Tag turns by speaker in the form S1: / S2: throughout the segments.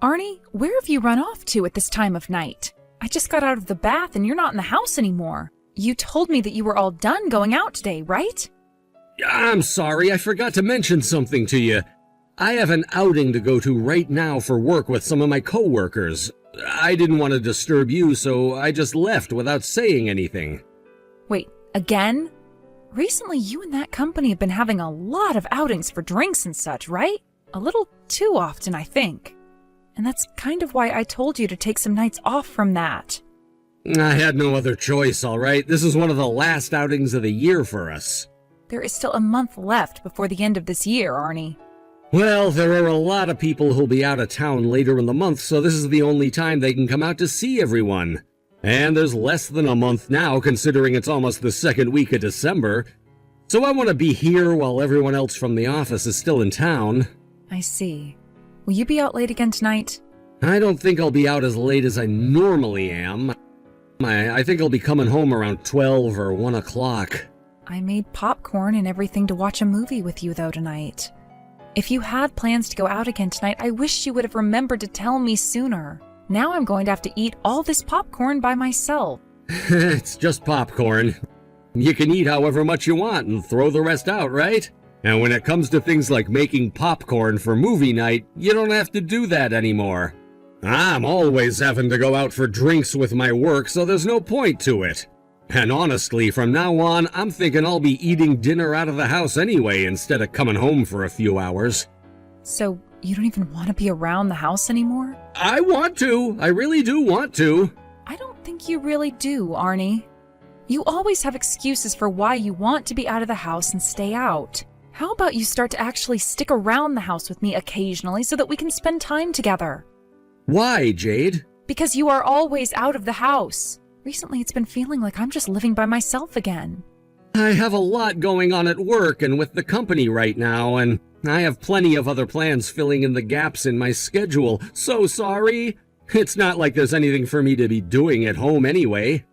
S1: Arnie, where have you run off to at this time of night? I just got out of the bath and you're not in the house anymore. You told me that you were all done going out today, right?
S2: I'm sorry, I forgot to mention something to you. I have an outing to go to right now for work with some of my coworkers. I didn't want to disturb you, so I just left without saying anything.
S1: Wait, again? Recently, you and that company have been having a lot of outings for drinks and such, right? A little too often, I think. And that's kind of why I told you to take some nights off from that.
S2: I had no other choice, all right? This is one of the last outings of the year for us.
S1: There is still a month left before the end of this year, Arnie.
S2: Well, there are a lot of people who'll be out of town later in the month, so this is the only time they can come out to see everyone. And there's less than a month now, considering it's almost the second week of December. So I want to be here while everyone else from the office is still in town.
S1: I see. Will you be out late again tonight?
S2: I don't think I'll be out as late as I normally am. I think I'll be coming home around 12 or 1 o'clock.
S1: I made popcorn and everything to watch a movie with you, though, tonight. If you had plans to go out again tonight, I wish you would have remembered to tell me sooner. Now I'm going to have to eat all this popcorn by myself.
S2: It's just popcorn. You can eat however much you want and throw the rest out, right? And when it comes to things like making popcorn for movie night, you don't have to do that anymore. I'm always having to go out for drinks with my work, so there's no point to it. And honestly, from now on, I'm thinking I'll be eating dinner out of the house anyway instead of coming home for a few hours.
S1: So, you don't even want to be around the house anymore?
S2: I want to. I really do want to.
S1: I don't think you really do, Arnie. You always have excuses for why you want to be out of the house and stay out. How about you start to actually stick around the house with me occasionally so that we can spend time together?
S2: Why, Jade?
S1: Because you are always out of the house. Recently, it's been feeling like I'm just living by myself again.
S2: I have a lot going on at work and with the company right now, and I have plenty of other plans filling in the gaps in my schedule. So sorry. It's not like there's anything for me to be doing at home anyway.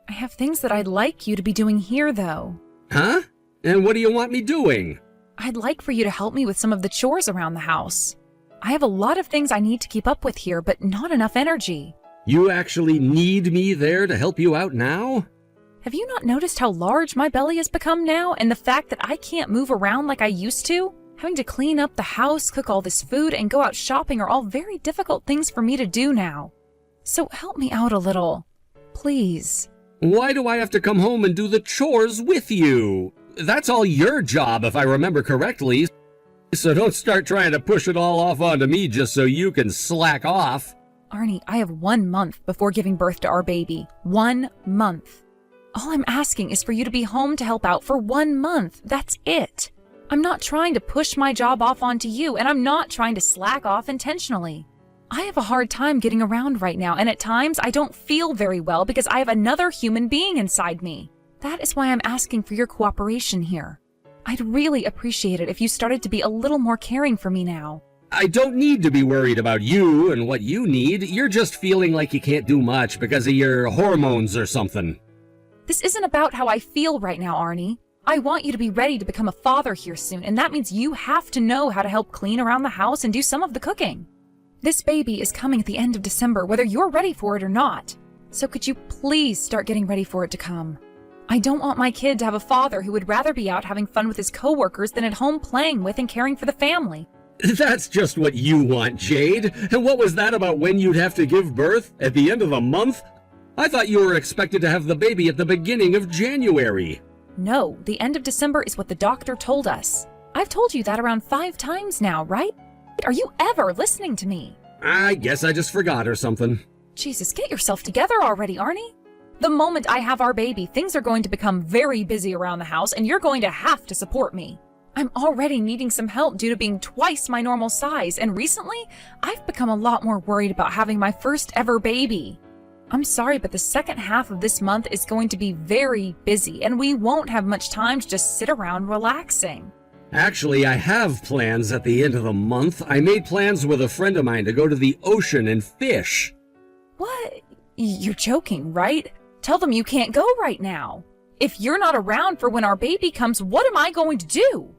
S1: I have things that I'd like you to be doing here, though.
S2: Huh? And what do you want me doing?
S1: I'd like for you to help me with some of the chores around the house. I have a lot of things I need to keep up with here, but not enough energy.
S2: You actually need me there to help you out now?
S1: Have you not noticed how large my belly has become now, and the fact that I can't move around like I used to? Having to clean up the house, cook all this food, and go out shopping are all very difficult things for me to do now. So help me out a little. Please.
S2: Why do I have to come home and do the chores with you? That's all your job, if I remember correctly. So don't start trying to push it all off onto me just so you can slack off.
S1: Arnie, I have 1 month before giving birth to our baby. 1 month. All I'm asking is for you to be home to help out for 1 month. That's it. I'm not trying to push my job off onto you, and I'm not trying to slack off intentionally. I have a hard time getting around right now, and at times I don't feel very well because I have another human being inside me. That is why I'm asking for your cooperation here. I'd really appreciate it if you started to be a little more caring for me now.
S2: I don't need to be worried about you and what you need. You're just feeling like you can't do much because of your hormones or something.
S1: This isn't about how I feel right now, Arnie. I want you to be ready to become a father here soon, and that means you have to know how to help clean around the house and do some of the cooking. This baby is coming at the end of December, whether you're ready for it or not. So could you please start getting ready for it to come? I don't want my kid to have a father who would rather be out having fun with his coworkers than at home playing with and caring for the family.
S2: That's just what you want, Jade. And what was that about when you'd have to give birth? At the end of the month? I thought you were expected to have the baby at the beginning of January.
S1: No, the end of December is what the doctor told us. I've told you that around 5 times now, right? Are you ever listening to me?
S2: I guess I just forgot or something.
S1: Jesus, get yourself together already, Arnie. The moment I have our baby, things are going to become very busy around the house, and you're going to have to support me. I'm already needing some help due to being twice my normal size, and recently, I've become a lot more worried about having my first ever baby. I'm sorry, but the second half of this month is going to be very busy, and we won't have much time to just sit around relaxing.
S2: Actually, I have plans at the end of the month. I made plans with a friend of mine to go to the ocean and fish.
S1: What? You're joking, right? Tell them you can't go right now. If you're not around for when our baby comes, what am I going to do?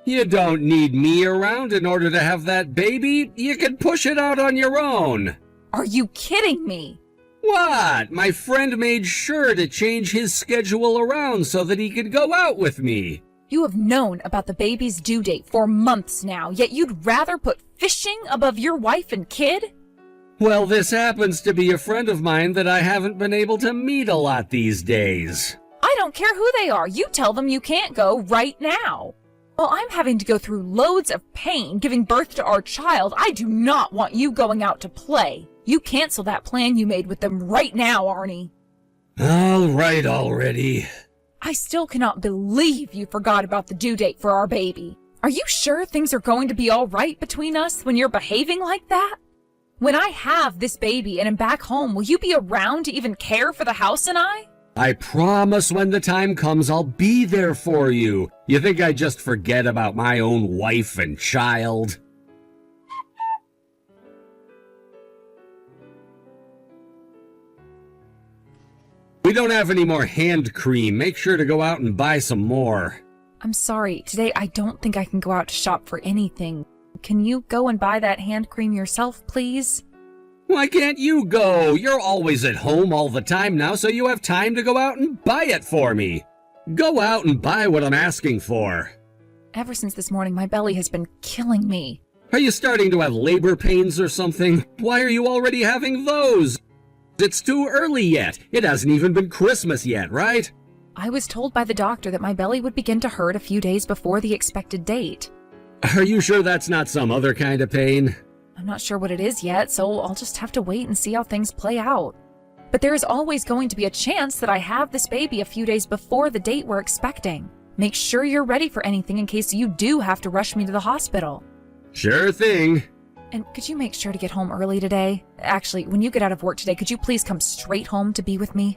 S2: You don't need me around in order to have that baby. You can push it out on your own.
S1: Are you kidding me?
S2: What? My friend made sure to change his schedule around so that he could go out with me.
S1: You have known about the baby's due date for months now, yet you'd rather put fishing above your wife and kid?
S2: Well, this happens to be a friend of mine that I haven't been able to meet a lot these days.
S1: I don't care who they are. You tell them you can't go right now. While I'm having to go through loads of pain giving birth to our child, I do not want you going out to play. You cancel that plan you made with them right now, Arnie.
S2: All right already.
S1: I still cannot believe you forgot about the due date for our baby. Are you sure things are going to be all right between us when you're behaving like that? When I have this baby and am back home, will you be around to even care for the house and I?
S2: I promise when the time comes I'll be there for you. You think I just forget about my own wife and child? We don't have any more hand cream. Make sure to go out and buy some more.
S1: I'm sorry, today I don't think I can go out to shop for anything. Can you go and buy that hand cream yourself, please?
S2: Why can't you go? You're always at home all the time now, so you have time to go out and buy it for me. Go out and buy what I'm asking for.
S1: Ever since this morning, my belly has been killing me.
S2: Are you starting to have labor pains or something? Why are you already having those? It's too early yet. It hasn't even been Christmas yet, right?
S1: I was told by the doctor that my belly would begin to hurt a few days before the expected date.
S2: Are you sure that's not some other kind of pain?
S1: I'm not sure what it is yet, so I'll just have to wait and see how things play out. But there is always going to be a chance that I have this baby a few days before the date we're expecting. Make sure you're ready for anything in case you do have to rush me to the hospital.
S2: Sure thing.
S1: And could you make sure to get home early today? Actually, when you get out of work today, could you please come straight home to be with me?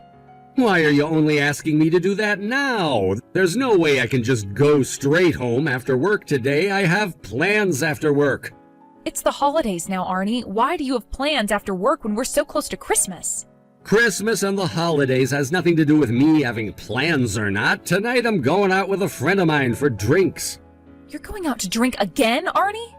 S2: Why are you only asking me to do that now? There's no way I can just go straight home after work today. I have plans after work.
S1: It's the holidays now, Arnie. Why do you have plans after work when we're so close to Christmas?
S2: Christmas and the holidays has nothing to do with me having plans or not. Tonight I'm going out with a friend of mine for drinks.
S1: You're going out to drink again, Arnie?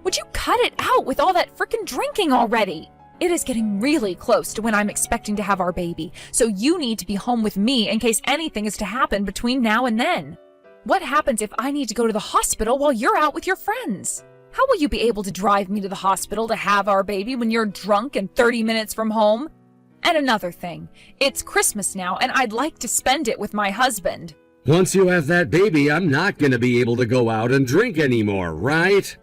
S1: Would you cut it out with all that frickin' drinking already? It is getting really close to when I'm expecting to have our baby, so you need to be home with me in case anything is to happen between now and then. What happens if I need to go to the hospital while you're out with your friends? How will you be able to drive me to the hospital to have our baby when you're drunk and 30 minutes from home? And another thing, it's Christmas now and I'd like to spend it with my husband.
S2: Once you have that baby, I'm not going to be able to go out and drink anymore, right?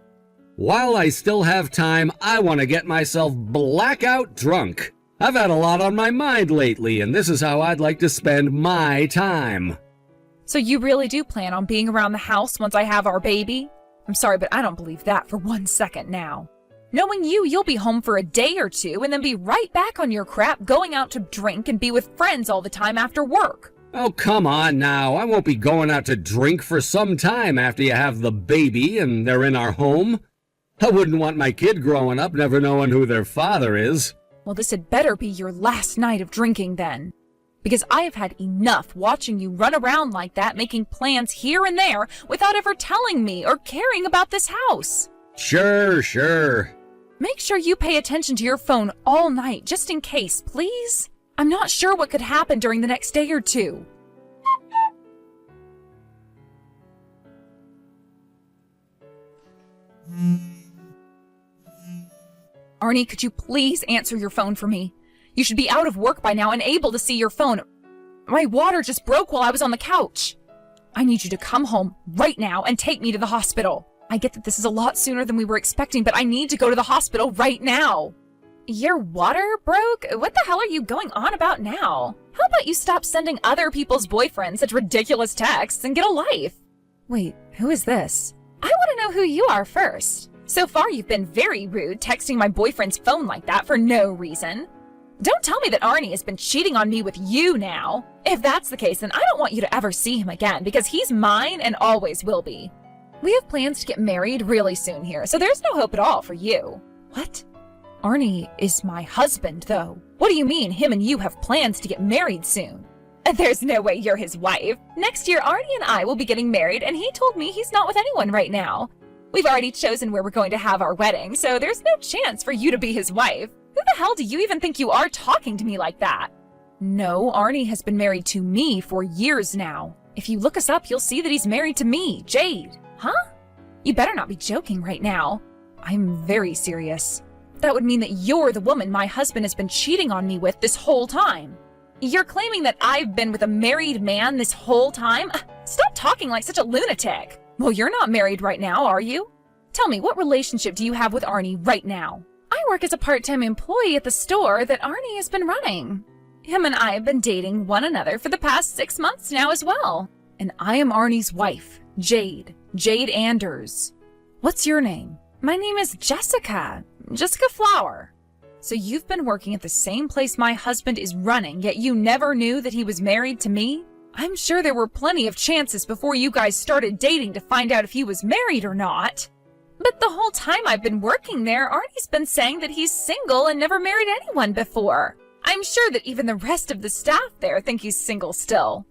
S2: While I still have time, I want to get myself blackout drunk. I've had a lot on my mind lately, and this is how I'd like to spend my time.
S1: So you really do plan on being around the house once I have our baby? I'm sorry, but I don't believe that for 1 second now. Knowing you, you'll be home for a day or two and then be right back on your crap going out to drink and be with friends all the time after work.
S2: Oh, come on now. I won't be going out to drink for some time after you have the baby and they're in our home. I wouldn't want my kid growing up never knowing who their father is.
S1: Well, this had better be your last night of drinking then. Because I have had enough watching you run around like that, making plans here and there without ever telling me or caring about this house.
S2: Sure.
S1: Make sure you pay attention to your phone all night, just in case, please. I'm not sure what could happen during the next day or two. Arnie, could you please answer your phone for me? You should be out of work by now and able to see your phone. My water just broke while I was on the couch. I need you to come home right now and take me to the hospital. I get that this is a lot sooner than we were expecting, but I need to go to the hospital right now. Your water broke? What the hell are you going on about now? How about you stop sending other people's boyfriends such ridiculous texts and get a life? Wait, who is this? I want to know who you are first. So far, you've been very rude texting my boyfriend's phone like that for no reason. Don't tell me that Arnie has been cheating on me with you now. If that's the case, then I don't want you to ever see him again because he's mine and always will be. We have plans to get married really soon here, so there's no hope at all for you. What? Arnie is my husband, though. What do you mean him and you have plans to get married soon? There's no way you're his wife. Next year, Arnie and I will be getting married, and he told me he's not with anyone right now. We've already chosen where we're going to have our wedding, so there's no chance for you to be his wife. Who the hell do you even think you are talking to me like that? No, Arnie has been married to me for years now. If you look us up, you'll see that he's married to me, Jade. Huh? You better not be joking right now. I'm very serious. That would mean that you're the woman my husband has been cheating on me with this whole time. You're claiming that I've been with a married man this whole time? Stop talking like such a lunatic. Well, you're not married right now, are you? Tell me, what relationship do you have with Arnie right now? I work as a part-time employee at the store that Arnie has been running. Him and I have been dating one another for the past 6 months now as well. And I am Arnie's wife, Jade Anders. What's your name? My name is Jessica Flower. So you've been working at the same place my husband is running, yet you never knew that he was married to me? I'm sure there were plenty of chances before you guys started dating to find out if he was married or not. But the whole time I've been working there, Arnie's been saying that he's single and never married anyone before. I'm sure that even the rest of the staff there think he's single still.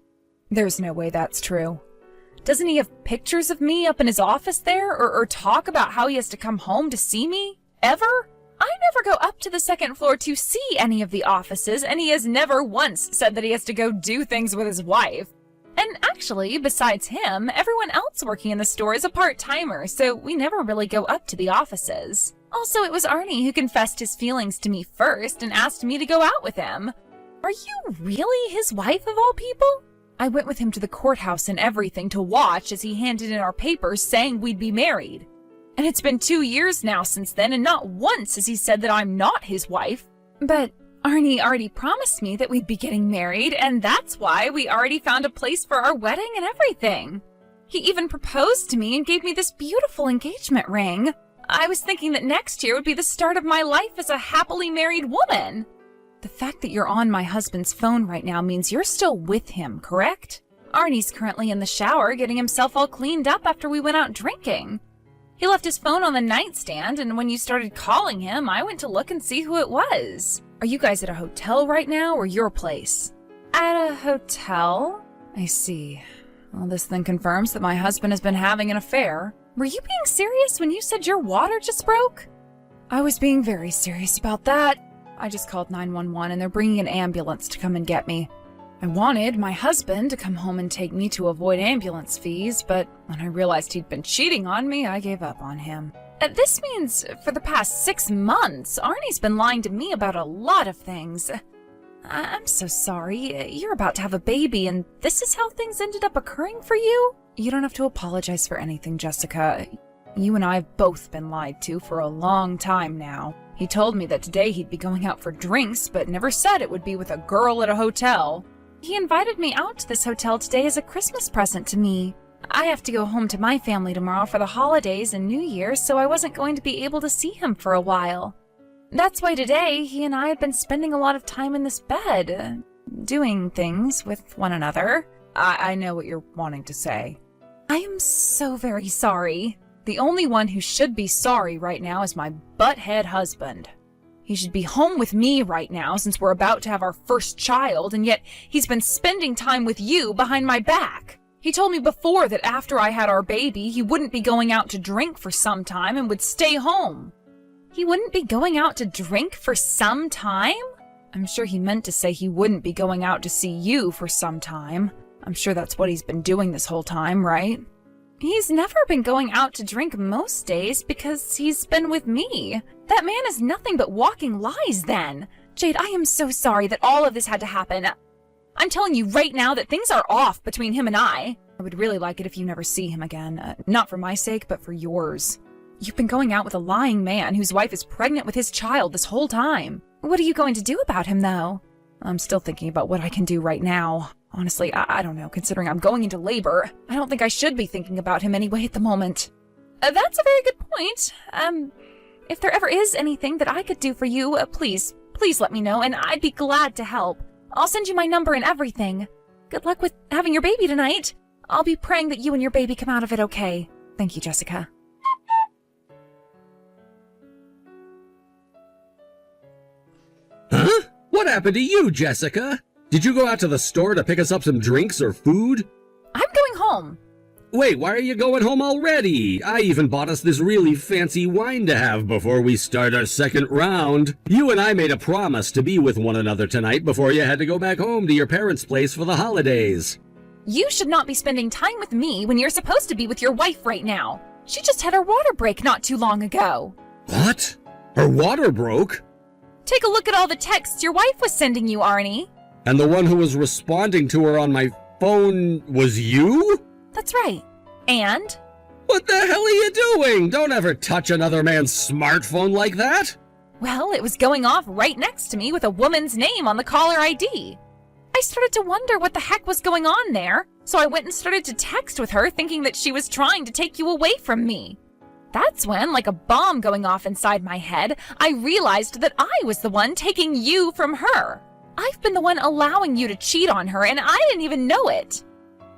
S1: There's no way that's true. Doesn't he have pictures of me up in his office there, or talk about how he has to come home to see me? Ever? I never go up to the second floor to see any of the offices, and he has never once said that he has to go do things with his wife. And actually, besides him, everyone else working in the store is a part-timer, so we never really go up to the offices. Also, it was Arnie who confessed his feelings to me first and asked me to go out with him. Are you really his wife of all people? I went with him to the courthouse and everything to watch as he handed in our papers saying we'd be married. And it's been 2 years now since then, and not once has he said that I'm not his wife. But Arnie already promised me that we'd be getting married, and that's why we already found a place for our wedding and everything. He even proposed to me and gave me this beautiful engagement ring. I was thinking that next year would be the start of my life as a happily married woman. The fact that you're on my husband's phone right now means you're still with him, correct? Arnie's currently in the shower getting himself all cleaned up after we went out drinking. He left his phone on the nightstand, and when you started calling him, I went to look and see who it was. Are you guys at a hotel right now, or your place? At a hotel? I see. Well, this then confirms that my husband has been having an affair. Were you being serious when you said your water just broke? I was being very serious about that. I just called 911 and they're bringing an ambulance to come and get me. I wanted my husband to come home and take me to avoid ambulance fees, but when I realized he'd been cheating on me, I gave up on him. This means for the past 6 months, Arnie's been lying to me about a lot of things. I'm so sorry. You're about to have a baby, and this is how things ended up occurring for you? You don't have to apologize for anything, Jessica. You and I have both been lied to for a long time now. He told me that today he'd be going out for drinks, but never said it would be with a girl at a hotel. He invited me out to this hotel today as a Christmas present to me. I have to go home to my family tomorrow for the holidays and New Year's, so I wasn't going to be able to see him for a while. That's why today he and I had been spending a lot of time in this bed, doing things with one another. I know what you're wanting to say. I am so very sorry. The only one who should be sorry right now is my butthead husband. He should be home with me right now since we're about to have our first child, and yet he's been spending time with you behind my back. He told me before that after I had our baby, he wouldn't be going out to drink for some time and would stay home. He wouldn't be going out to drink for some time? I'm sure he meant to say he wouldn't be going out to see you for some time. I'm sure that's what he's been doing this whole time, right? He's never been going out to drink most days because he's been with me. That man is nothing but walking lies then. Jade, I am so sorry that all of this had to happen. I'm telling you right now that things are off between him and I. I would really like it if you never see him again. Not for my sake, but for yours. You've been going out with a lying man whose wife is pregnant with his child this whole time. What are you going to do about him, though? I'm still thinking about what I can do right now. Honestly, I don't know. Considering I'm going into labor, I don't think I should be thinking about him anyway at the moment. That's a very good point. If there ever is anything that I could do for you, please let me know, and I'd be glad to help. I'll send you my number and everything. Good luck with having your baby tonight. I'll be praying that you and your baby come out of it okay. Thank you, Jessica.
S2: Huh? What happened to you, Jessica? Did you go out to the store to pick us up some drinks or food?
S1: I'm going home.
S2: Wait, why are you going home already? I even bought us this really fancy wine to have before we start our second round. You and I made a promise to be with one another tonight before you had to go back home to your parents' place for the holidays.
S1: You should not be spending time with me when you're supposed to be with your wife right now. She just had her water break not too long ago.
S2: What? Her water broke?
S1: Take a look at all the texts your wife was sending you, Arnie.
S2: And the one who was responding to her on my phone was you?
S1: That's right. And?
S2: What the hell are you doing? Don't ever touch another man's smartphone like that.
S1: Well, it was going off right next to me with a woman's name on the caller ID. I started to wonder what the heck was going on there, so I went and started to text with her thinking that she was trying to take you away from me. That's when, like a bomb going off inside my head, I realized that I was the one taking you from her. I've been the one allowing you to cheat on her, and I didn't even know it.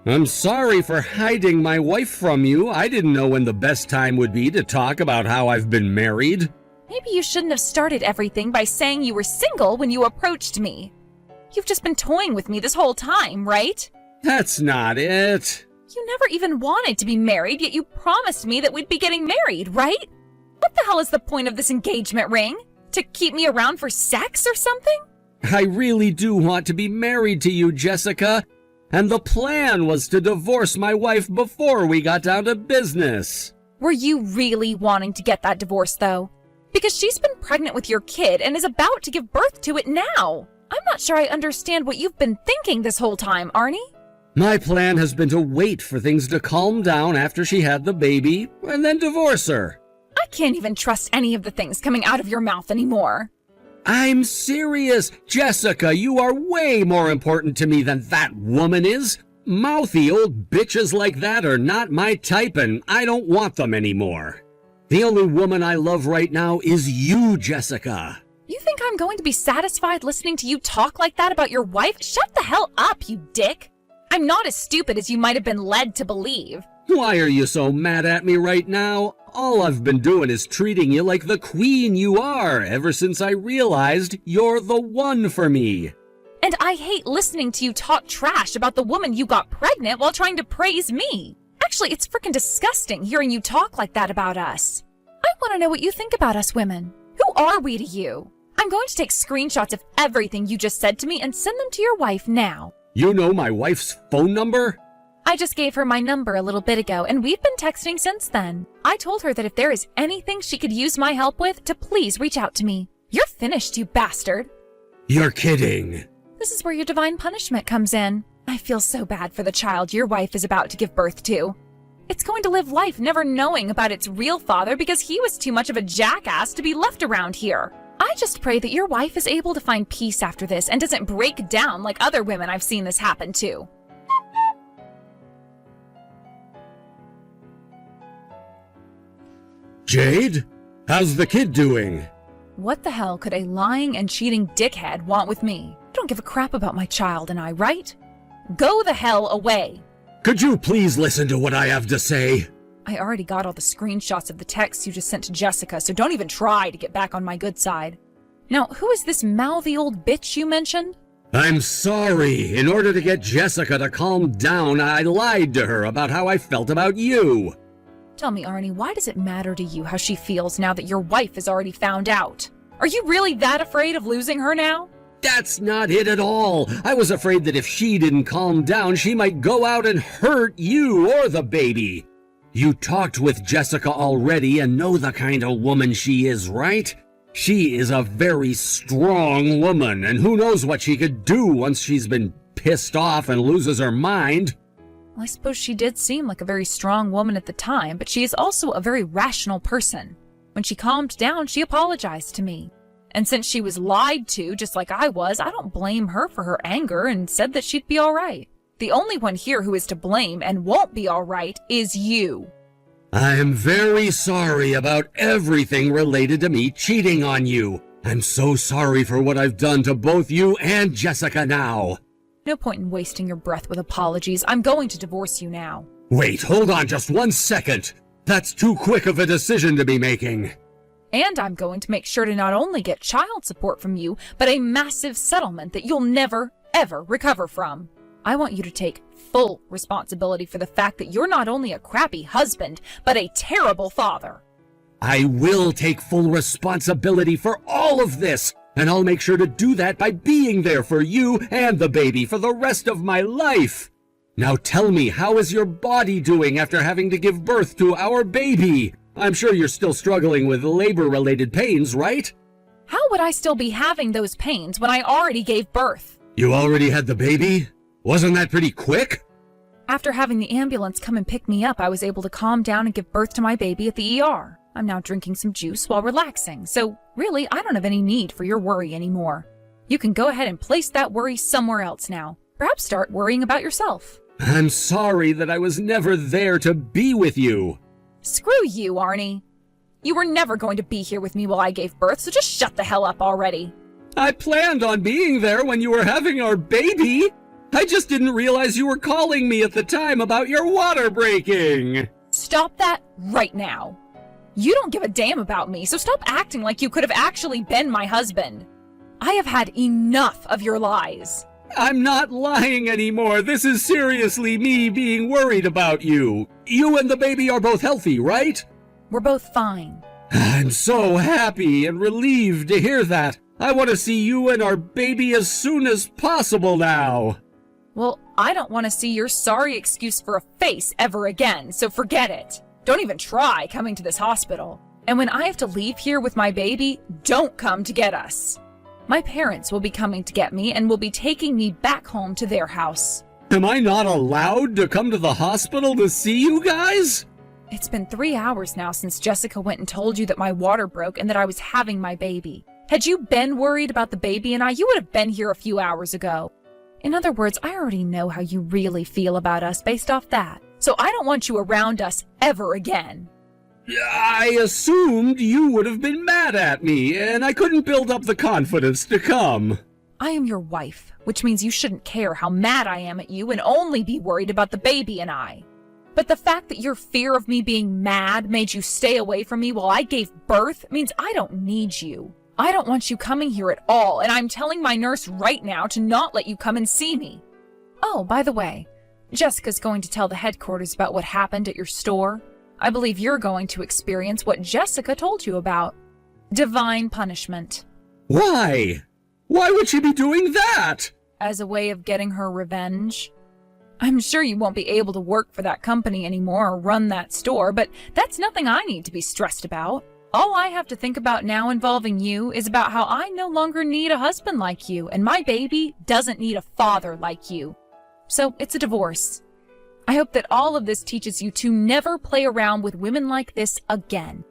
S2: I'm sorry for hiding my wife from you. I didn't know when the best time would be to talk about how I've been married.
S1: Maybe you shouldn't have started everything by saying you were single when you approached me. You've just been toying with me this whole time, right?
S2: That's not it.
S1: You never even wanted to be married, yet you promised me that we'd be getting married, right? What the hell is the point of this engagement ring? To keep me around for sex or something?
S2: I really do want to be married to you, Jessica. And the plan was to divorce my wife before we got down to business.
S1: Were you really wanting to get that divorce, though? Because she's been pregnant with your kid and is about to give birth to it now. I'm not sure I understand what you've been thinking this whole time, Arnie.
S2: My plan has been to wait for things to calm down after she had the baby, and then divorce her.
S1: I can't even trust any of the things coming out of your mouth anymore.
S2: I'm serious. Jessica, you are way more important to me than that woman is. Mouthy old bitches like that are not my type, and I don't want them anymore. The only woman I love right now is you, Jessica.
S1: You think I'm going to be satisfied listening to you talk like that about your wife? Shut the hell up, you dick! I'm not as stupid as you might have been led to believe.
S2: Why are you so mad at me right now? All I've been doing is treating you like the queen you are ever since I realized you're the one for me.
S1: And I hate listening to you talk trash about the woman you got pregnant while trying to praise me. Actually, it's freaking disgusting hearing you talk like that about us. I want to know what you think about us women. Who are we to you? I'm going to take screenshots of everything you just said to me and send them to your wife now.
S2: You know my wife's phone number?
S1: I just gave her my number a little bit ago, and we've been texting since then. I told her that if there is anything she could use my help with, to please reach out to me. You're finished, you bastard.
S2: You're kidding.
S1: This is where your divine punishment comes in. I feel so bad for the child your wife is about to give birth to. It's going to live life never knowing about its real father because he was too much of a jackass to be left around here. I just pray that your wife is able to find peace after this and doesn't break down like other women I've seen this happen to.
S2: Jade? How's the kid doing?
S1: What the hell could a lying and cheating dickhead want with me? You don't give a crap about my child and I, right? Go the hell away.
S2: Could you please listen to what I have to say?
S1: I already got all the screenshots of the texts you just sent to Jessica, so don't even try to get back on my good side. Now, who is this mouthy old bitch you mentioned?
S2: I'm sorry. In order to get Jessica to calm down, I lied to her about how I felt about you.
S1: Tell me, Arnie, why does it matter to you how she feels now that your wife has already found out? Are you really that afraid of losing her now?
S2: That's not it at all. I was afraid that if she didn't calm down, she might go out and hurt you or the baby. You talked with Jessica already and know the kind of woman she is, right? She is a very strong woman, and who knows what she could do once she's been pissed off and loses her mind.
S1: Well, I suppose she did seem like a very strong woman at the time, but she is also a very rational person. When she calmed down, she apologized to me. And since she was lied to, just like I was, I don't blame her for her anger and said that she'd be all right. The only one here who is to blame and won't be all right is you.
S2: I am very sorry about everything related to me cheating on you. I'm so sorry for what I've done to both you and Jessica now.
S1: No point in wasting your breath with apologies. I'm going to divorce you now.
S2: Wait, hold on just 1 second. That's too quick of a decision to be making.
S1: And I'm going to make sure to not only get child support from you, but a massive settlement that you'll never, ever recover from. I want you to take full responsibility for the fact that you're not only a crappy husband, but a terrible father.
S2: I will take full responsibility for all of this, and I'll make sure to do that by being there for you and the baby for the rest of my life. Now tell me, how is your body doing after having to give birth to our baby? I'm sure you're still struggling with labor-related pains, right?
S1: How would I still be having those pains when I already gave birth?
S2: You already had the baby? Wasn't that pretty quick?
S1: After having the ambulance come and pick me up, I was able to calm down and give birth to my baby at the ER. I'm now drinking some juice while relaxing, so really, I don't have any need for your worry anymore. You can go ahead and place that worry somewhere else now. Perhaps start worrying about yourself.
S2: I'm sorry that I was never there to be with you.
S1: Screw you, Arnie. You were never going to be here with me while I gave birth, so just shut the hell up already.
S2: I planned on being there when you were having our baby. I just didn't realize you were calling me at the time about your water breaking.
S1: Stop that right now. You don't give a damn about me, so stop acting like you could have actually been my husband. I have had enough of your lies.
S2: I'm not lying anymore. This is seriously me being worried about you. You and the baby are both healthy, right?
S1: We're both fine.
S2: I'm so happy and relieved to hear that. I want to see you and our baby as soon as possible now.
S1: Well, I don't want to see your sorry excuse for a face ever again, so forget it. Don't even try coming to this hospital. And when I have to leave here with my baby, don't come to get us. My parents will be coming to get me and will be taking me back home to their house.
S2: Am I not allowed to come to the hospital to see you guys?
S1: It's been 3 hours now since Jessica went and told you that my water broke and that I was having my baby. Had you been worried about the baby and I, you would have been here a few hours ago. In other words, I already know how you really feel about us based off that. So I don't want you around us ever again.
S2: I assumed you would have been mad at me, and I couldn't build up the confidence to come.
S1: I am your wife, which means you shouldn't care how mad I am at you and only be worried about the baby and I. But the fact that your fear of me being mad made you stay away from me while I gave birth means I don't need you. I don't want you coming here at all, and I'm telling my nurse right now to not let you come and see me. Oh, by the way, Jessica's going to tell the headquarters about what happened at your store. I believe you're going to experience what Jessica told you about. Divine punishment.
S2: Why? Why would she be doing that?
S1: As a way of getting her revenge. I'm sure you won't be able to work for that company anymore or run that store, but that's nothing I need to be stressed about. All I have to think about now involving you is about how I no longer need a husband like you, and my baby doesn't need a father like you. So it's a divorce. I hope that all of this teaches you to never play around with women like this again.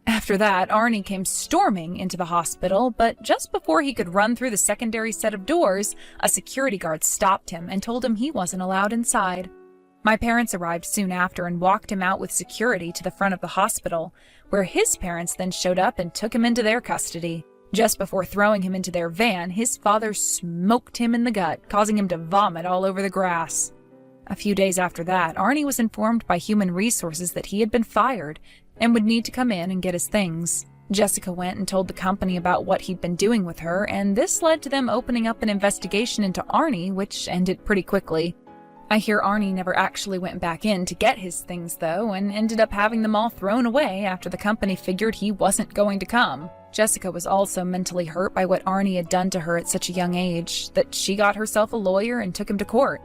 S1: After that, Arnie came storming into the hospital, but just before he could run through the secondary set of doors, a security guard stopped him and told him he wasn't allowed inside. My parents arrived soon after and walked him out with security to the front of the hospital, where his parents then showed up and took him into their custody. Just before throwing him into their van, his father smoked him in the gut, causing him to vomit all over the grass. A few days after that, Arnie was informed by Human Resources that he had been fired and would need to come in and get his things. Jessica went and told the company about what he'd been doing with her, and this led to them opening up an investigation into Arnie, which ended pretty quickly. I hear Arnie never actually went back in to get his things, though, and ended up having them all thrown away after the company figured he wasn't going to come. Jessica was also mentally hurt by what Arnie had done to her at such a young age that she got herself a lawyer and took him to court.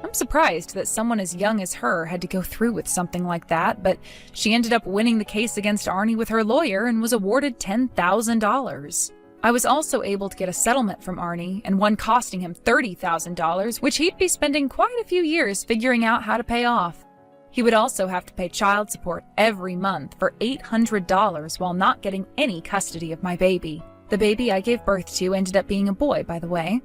S1: I'm surprised that someone as young as her had to go through with something like that, but she ended up winning the case against Arnie with her lawyer and was awarded $10,000. I was also able to get a settlement from Arnie, and one costing him $30,000, which he'd be spending quite a few years figuring out how to pay off. He would also have to pay child support every month for $800 while not getting any custody of my baby. The baby I gave birth to ended up being a boy, by the way.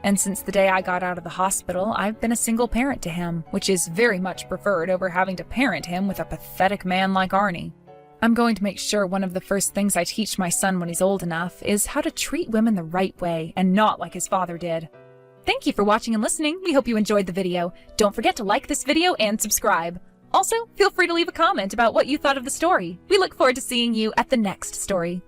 S1: And since the day I got out of the hospital, I've been a single parent to him, which is very much preferred over having to parent him with a pathetic man like Arnie. I'm going to make sure one of the first things I teach my son when he's old enough is how to treat women the right way and not like his father did. Thank you for watching and listening. We hope you enjoyed the video. Don't forget to like this video and subscribe. Also, feel free to leave a comment about what you thought of the story. We look forward to seeing you at the next story.